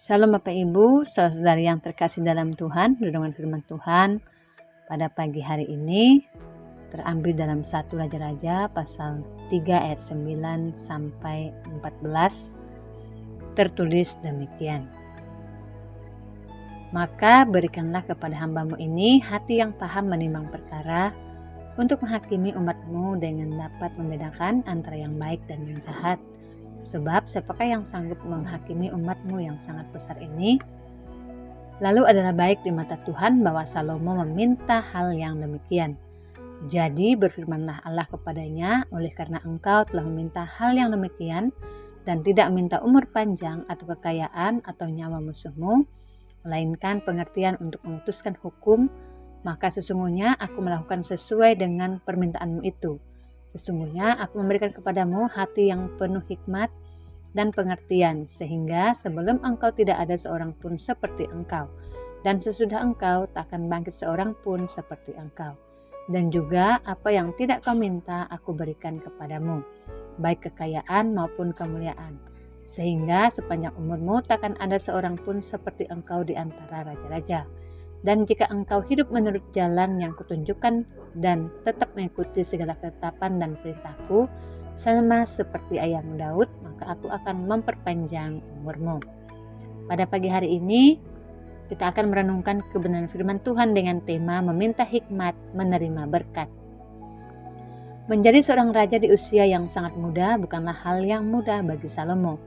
Shalom Bapak Ibu, saudara-saudari yang terkasih dalam Tuhan. Renungan firman Tuhan pada pagi hari ini terambil dalam 1 Raja-Raja pasal 3 ayat 9 sampai 14. Tertulis demikian. Maka berikanlah kepada hambamu ini hati yang paham menimbang perkara, untuk menghakimi umatmu dengan dapat membedakan antara yang baik dan yang jahat. Sebab siapakah yang sanggup menghakimi umatmu yang sangat besar ini? Lalu adalah baik di mata Tuhan bahwa Salomo meminta hal yang demikian. Jadi berfirmanlah Allah kepadanya, oleh karena engkau telah meminta hal yang demikian, dan tidak minta umur panjang atau kekayaan atau nyawa musuhmu, melainkan pengertian untuk memutuskan hukum, maka sesungguhnya aku melakukan sesuai dengan permintaanmu itu. Sesungguhnya aku memberikan kepadamu hati yang penuh hikmat dan pengertian, sehingga sebelum engkau tidak ada seorang pun seperti engkau, dan sesudah engkau tak akan bangkit seorang pun seperti engkau. Dan juga apa yang tidak kau minta aku berikan kepadamu, baik kekayaan maupun kemuliaan, sehingga sepanjang umurmu tak akan ada seorang pun seperti engkau di antara raja-raja. Dan jika engkau hidup menurut jalan yang kutunjukkan dan tetap mengikuti segala ketetapan dan perintahku, sama seperti ayahmu Daud, maka aku akan memperpanjang umurmu. Pada pagi hari ini, kita akan merenungkan kebenaran firman Tuhan dengan tema meminta hikmat, menerima berkat. Menjadi seorang raja di usia yang sangat muda bukanlah hal yang mudah bagi Salomo.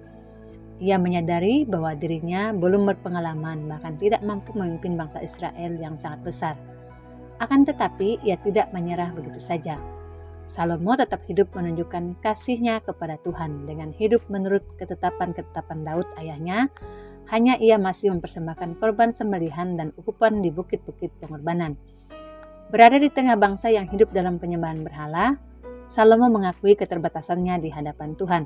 Ia menyadari bahwa dirinya belum berpengalaman, bahkan tidak mampu memimpin bangsa Israel yang sangat besar. Akan tetapi, ia tidak menyerah begitu saja. Salomo tetap hidup menunjukkan kasihnya kepada Tuhan dengan hidup menurut ketetapan-ketetapan Daud ayahnya. Hanya ia masih mempersembahkan korban sembelihan dan ukupan di bukit-bukit pengorbanan. Berada di tengah bangsa yang hidup dalam penyembahan berhala, Salomo mengakui keterbatasannya di hadapan Tuhan.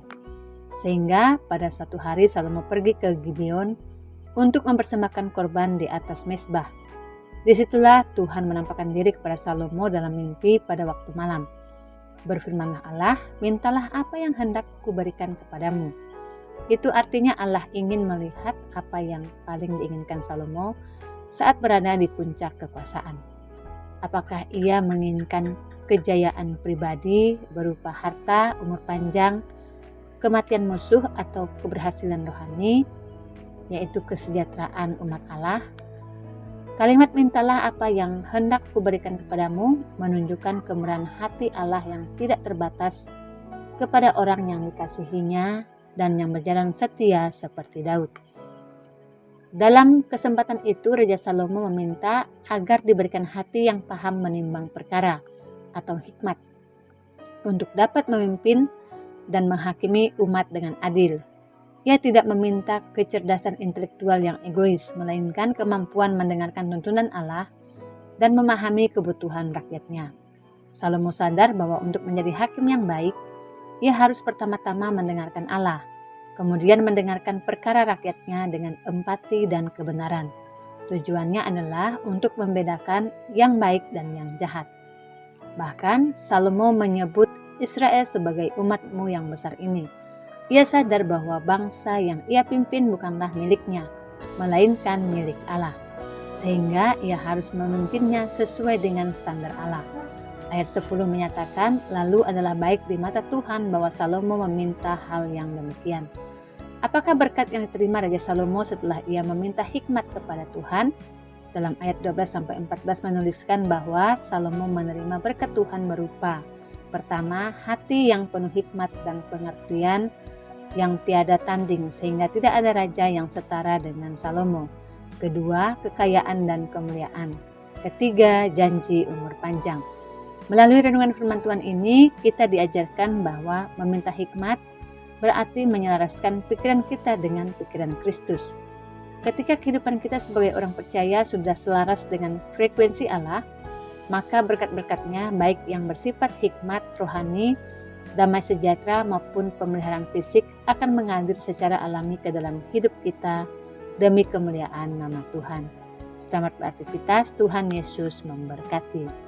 Sehingga pada suatu hari Salomo pergi ke Gibeon untuk mempersembahkan korban di atas mezbah. Disitulah Tuhan menampakkan diri kepada Salomo dalam mimpi pada waktu malam. Berfirmanlah Allah, mintalah apa yang hendak kuberikan kepadamu. Itu artinya Allah ingin melihat apa yang paling diinginkan Salomo saat berada di puncak kekuasaan. Apakah ia menginginkan kejayaan pribadi berupa harta, umur panjang, kematian musuh, atau keberhasilan rohani, yaitu kesejahteraan umat Allah? Kalimat mintalah apa yang hendak kuberikan kepadamu menunjukkan kemurahan hati Allah yang tidak terbatas kepada orang yang dikasihinya dan yang berjalan setia seperti Daud. Dalam kesempatan itu Raja Salomo meminta agar diberikan hati yang paham menimbang perkara atau hikmat untuk dapat memimpin dan menghakimi umat dengan adil. Ia tidak meminta kecerdasan intelektual yang egois, melainkan kemampuan mendengarkan tuntunan Allah dan memahami kebutuhan rakyatnya. Salomo sadar bahwa untuk menjadi hakim yang baik, ia harus pertama-tama mendengarkan Allah, kemudian mendengarkan perkara rakyatnya dengan empati dan kebenaran. Tujuannya adalah untuk membedakan yang baik dan yang jahat. Bahkan Salomo menyebut Israel sebagai umatmu yang besar ini. Ia sadar bahwa bangsa yang ia pimpin bukanlah miliknya, melainkan milik Allah. Sehingga ia harus memimpinnya sesuai dengan standar Allah. Ayat 10 menyatakan, lalu adalah baik di mata Tuhan bahwa Salomo meminta hal yang demikian. Apakah berkat yang diterima Raja Salomo setelah ia meminta hikmat kepada Tuhan? Dalam ayat 12-14 menuliskan bahwa Salomo menerima berkat Tuhan berupa: pertama, hati yang penuh hikmat dan pengertian yang tiada tanding, sehingga tidak ada raja yang setara dengan Salomo. Kedua, kekayaan dan kemuliaan. Ketiga, janji umur panjang. Melalui renungan firman Tuhan ini, kita diajarkan bahwa meminta hikmat berarti menyelaraskan pikiran kita dengan pikiran Kristus. Ketika kehidupan kita sebagai orang percaya sudah selaras dengan frekuensi Allah, maka berkat-berkatnya baik yang bersifat hikmat rohani, damai sejahtera maupun pemeliharaan fisik akan mengalir secara alami ke dalam hidup kita demi kemuliaan nama Tuhan. Selamat beraktivitas, Tuhan Yesus memberkati.